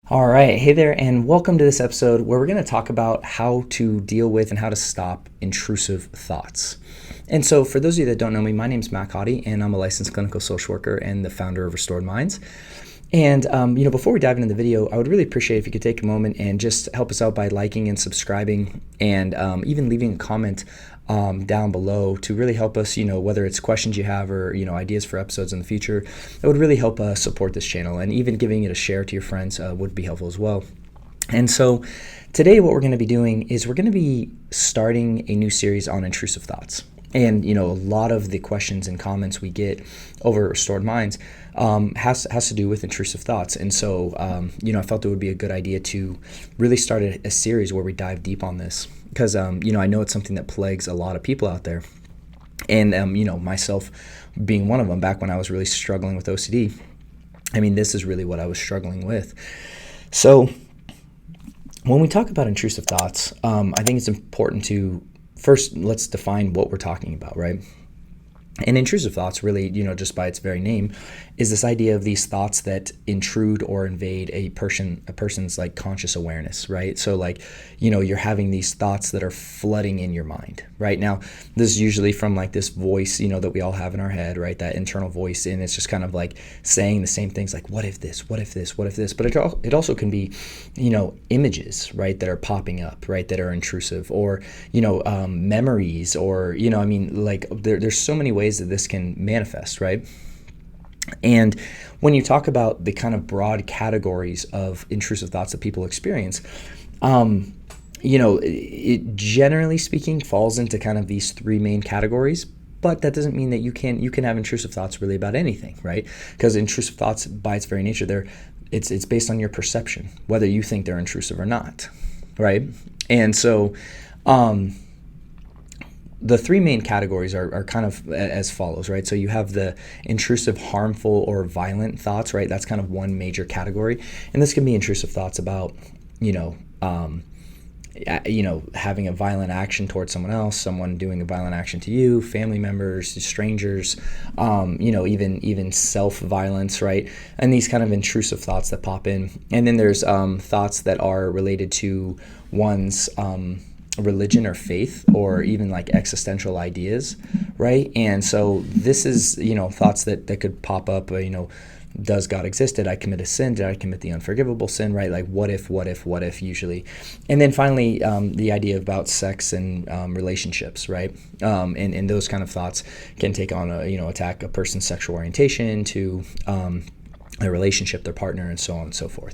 All right. Hey there, and welcome to this episode where we're going to talk about how to deal with and how to stop intrusive thoughts. And so, for those of you that don't know me, my name is Matt Cotty, and I'm a licensed clinical social worker and the founder of Restored Minds. And, before we dive into the video, I would really appreciate if you could take a moment and just help us out by liking and subscribing and even leaving a comment down below to really help us, whether it's questions you have or, ideas for episodes in the future. It would really help support this channel, and even giving it a share to your friends would be helpful as well. And so today what we're going to be doing is we're going to be starting a new series on intrusive thoughts. And, a lot of the questions and comments we get over Restored Minds has to do with intrusive thoughts. And so, I felt it would be a good idea to really start a series where we dive deep on this because, I know it's something that plagues a lot of people out there. And, myself being one of them, back when I was really struggling with OCD, this is really what I was struggling with. So when we talk about intrusive thoughts, I think it's important to first, let's define what we're talking about, right? And intrusive thoughts really, just by its very name, is this idea of these thoughts that intrude or invade a person's like conscious awareness, right? So you're having these thoughts that are flooding in your mind, right? Now, this is usually from like this voice, that we all have in our head, right? That internal voice, and it's just kind of like saying the same things like, what if this, what if this, what if this? But it also can be, images, right? That are popping up, right? That are intrusive, or, memories, or, there's so many ways that this can manifest, right? And when you talk about the kind of broad categories of intrusive thoughts that people experience, it generally speaking falls into kind of these three main categories. But that doesn't mean that you can have intrusive thoughts really about anything, right? Because intrusive thoughts, by its very nature, it's based on your perception, whether you think they're intrusive or not, right? And so, the three main categories are kind of as follows, right? So you have the intrusive, harmful, or violent thoughts, right? That's kind of one major category. And this can be intrusive thoughts about, having a violent action towards someone else, someone doing a violent action to you, family members, strangers, even self-violence, right? And these kind of intrusive thoughts that pop in. And then there's thoughts that are related to one's religion or faith, or even like existential ideas, right? And so this is, thoughts that could pop up, does God exist? Did I commit a sin? Did I commit the unforgivable sin, right? Like what if usually. And then finally, the idea about sex and relationships, right? And those kind of thoughts can take on attack a person's sexual orientation, to their relationship, their partner, and so on and so forth.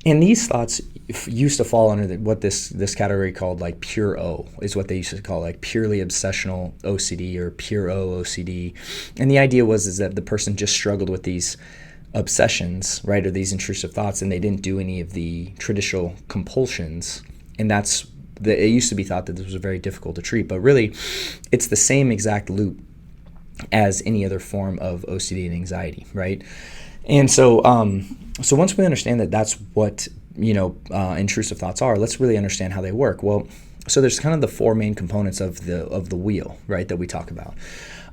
And these thoughts used to fall under what this category called like pure O, is what they used to call like purely obsessional OCD, or pure O OCD. And the idea is that the person just struggled with these obsessions, right, or these intrusive thoughts, and they didn't do any of the traditional compulsions. And it used to be thought that this was very difficult to treat, but really it's the same exact loop as any other form of OCD and anxiety, right? And so once we understand that that's what, intrusive thoughts are, let's really understand how they work. Well, so there's kind of the four main components of the wheel, right, that we talk about.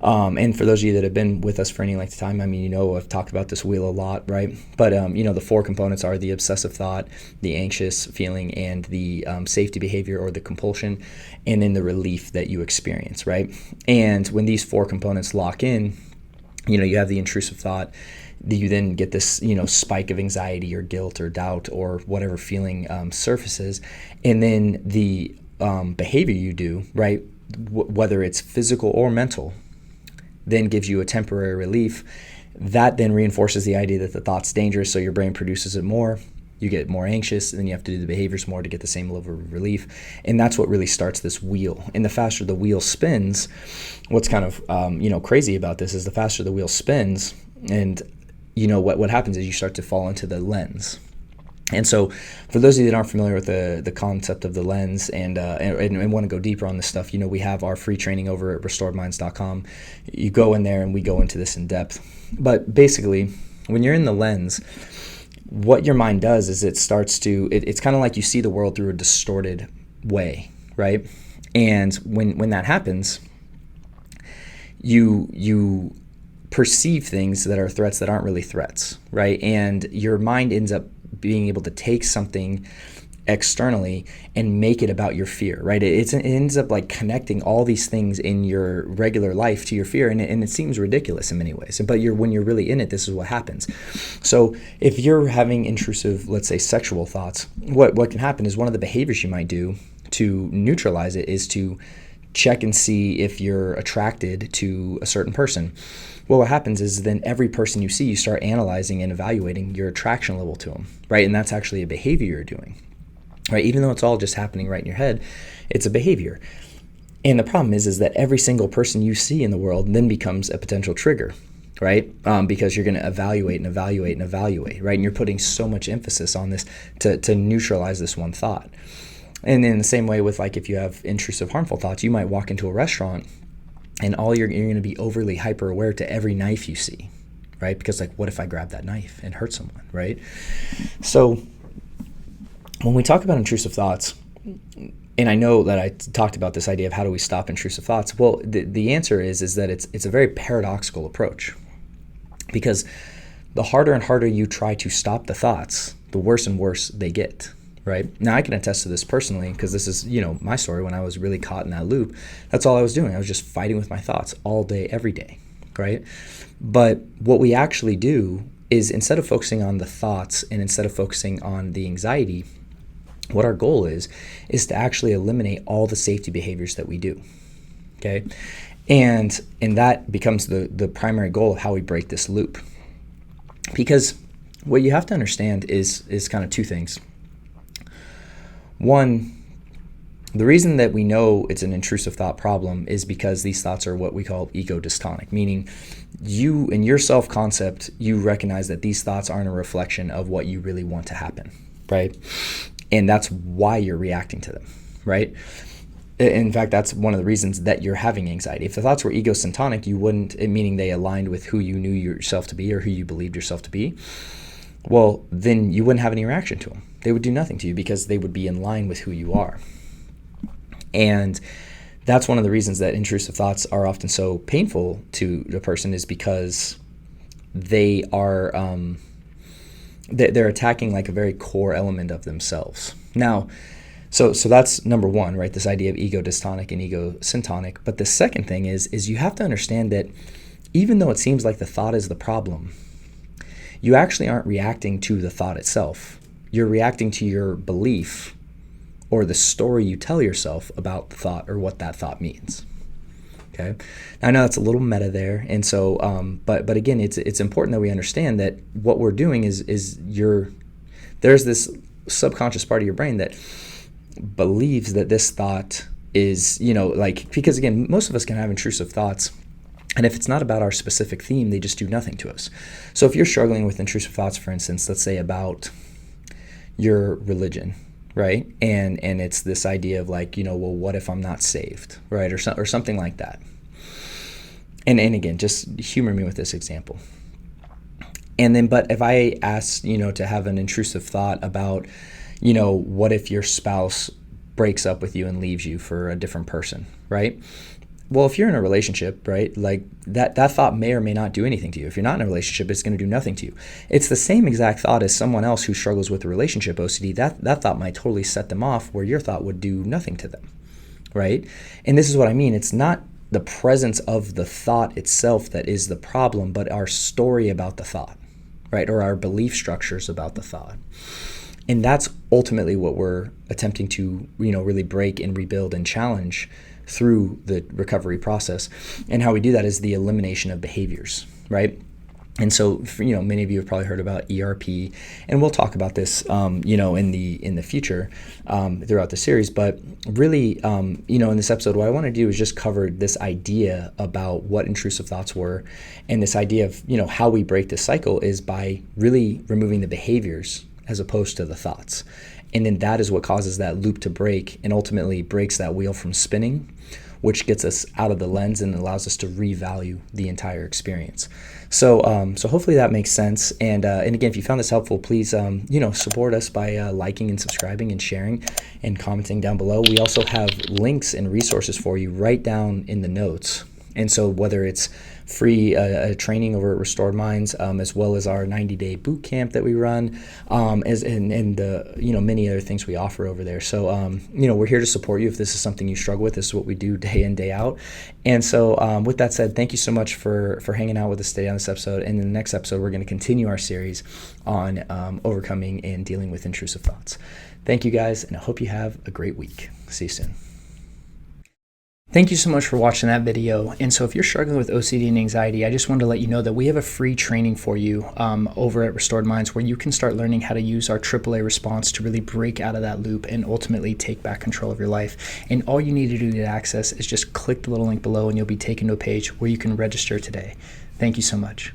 And for those of you that have been with us for any length of time, I've talked about this wheel a lot, right? But, the four components are the obsessive thought, the anxious feeling, and the safety behavior or the compulsion, and then the relief that you experience, right? And when these four components lock in, you have the intrusive thought. You then get this, spike of anxiety or guilt or doubt or whatever feeling surfaces. And then the behavior you do, right, whether it's physical or mental, then gives you a temporary relief. That then reinforces the idea that the thought's dangerous, so your brain produces it more. You get more anxious, and then you have to do the behaviors more to get the same level of relief. And that's what really starts this wheel. And the faster the wheel spins, what's kind of crazy about this is the faster the wheel spins, and what happens is you start to fall into the lens. And so for those of you that aren't familiar with the concept of the lens and want to go deeper on this stuff, we have our free training over at restoredminds.com. You go in there and we go into this in depth. But basically, when you're in the lens, what your mind does is it's kind of like you see the world through a distorted way, right? And when that happens, you perceive things that are threats that aren't really threats, right? And your mind ends up being able to take something externally and make it about your fear, right? It ends up like connecting all these things in your regular life to your fear, and it seems ridiculous in many ways. But when you're really in it, this is what happens. So if you're having intrusive, let's say, sexual thoughts, what can happen is one of the behaviors you might do to neutralize it is to check and see if you're attracted to a certain person. Well, what happens is then every person you see, you start analyzing and evaluating your attraction level to them, right? And that's actually a behavior you're doing. Right, even though it's all just happening right in your head, it's a behavior. And the problem is that every single person you see in the world then becomes a potential trigger, right? Because you're going to evaluate, right? And you're putting so much emphasis on this to neutralize this one thought. And in the same way with like if you have intrusive, harmful thoughts, you might walk into a restaurant and you're going to be overly hyper aware to every knife you see, right? Because like, what if I grab that knife and hurt someone, right? So when we talk about intrusive thoughts, and I know that I talked about this idea of how do we stop intrusive thoughts, well, the answer is that it's a very paradoxical approach, because the harder and harder you try to stop the thoughts, the worse and worse they get, right? Now, I can attest to this personally, because this is, my story. When I was really caught in that loop, that's all I was doing. I was just fighting with my thoughts all day, every day, right? But what we actually do is, instead of focusing on the thoughts and instead of focusing on the anxiety, what our goal is to actually eliminate all the safety behaviors that we do, okay? And that becomes the primary goal of how we break this loop. Because what you have to understand is kind of two things. One, the reason that we know it's an intrusive thought problem is because these thoughts are what we call ego dystonic, meaning you, in your self-concept, you recognize that these thoughts aren't a reflection of what you really want to happen, right? And that's why you're reacting to them, right? In fact, that's one of the reasons that you're having anxiety. If the thoughts were ego-syntonic, you wouldn't, meaning they aligned with who you knew yourself to be or who you believed yourself to be, well, then you wouldn't have any reaction to them. They would do nothing to you because they would be in line with who you are. And that's one of the reasons that intrusive thoughts are often so painful to a person, is because they are... they're attacking like a very core element of themselves. Now, so that's number one, right? This idea of ego dystonic and ego syntonic. But the second thing is you have to understand that even though it seems like the thought is the problem, you actually aren't reacting to the thought itself. You're reacting to your belief or the story you tell yourself about the thought or what that thought means. Okay. Now, I know that's a little meta there, and so, but again, it's important that we understand that what we're doing is there's this subconscious part of your brain that believes that this thought is, because again, most of us can have intrusive thoughts, and if it's not about our specific theme, they just do nothing to us. So if you're struggling with intrusive thoughts, for instance, let's say about your religion, right? And it's this idea of like, well, what if I'm not saved, right? Or something like that. And again, just humor me with this example. And then, but if I ask, to have an intrusive thought about, what if your spouse breaks up with you and leaves you for a different person, right? Well, if you're in a relationship, right, like that thought may or may not do anything to you. If you're not in a relationship, it's going to do nothing to you. It's the same exact thought as someone else who struggles with a relationship OCD. That thought might totally set them off, where your thought would do nothing to them, right? And this is what I mean. It's not the presence of the thought itself that is the problem, but our story about the thought, right, or our belief structures about the thought. And that's ultimately what we're attempting to, really break and rebuild and challenge through the recovery process. And how we do that is the elimination of behaviors, right? And so, many of you have probably heard about ERP, and we'll talk about this, in the future throughout the series. But really, in this episode, what I want to do is just cover this idea about what intrusive thoughts were, and this idea of, how we break this cycle is by really removing the behaviors as opposed to the thoughts. And then that is what causes that loop to break and ultimately breaks that wheel from spinning, which gets us out of the lens and allows us to revalue the entire experience. So hopefully that makes sense. And again, if you found this helpful, please, support us by liking and subscribing and sharing and commenting down below. We also have links and resources for you right down in the notes And so whether it's free training over at Restored Minds, as well as our 90-day boot camp that we run, and the many other things we offer over there. So we're here to support you if this is something you struggle with. This is what we do day in, day out. And so with that said, thank you so much for hanging out with us today on this episode. And in the next episode, we're going to continue our series on overcoming and dealing with intrusive thoughts. Thank you guys, and I hope you have a great week. See you soon. Thank you so much for watching that video. And so if you're struggling with OCD and anxiety, I just wanted to let you know that we have a free training for you over at Restored Minds, where you can start learning how to use our AAA response to really break out of that loop and ultimately take back control of your life. And all you need to do to access is just click the little link below, and you'll be taken to a page where you can register today. Thank you so much.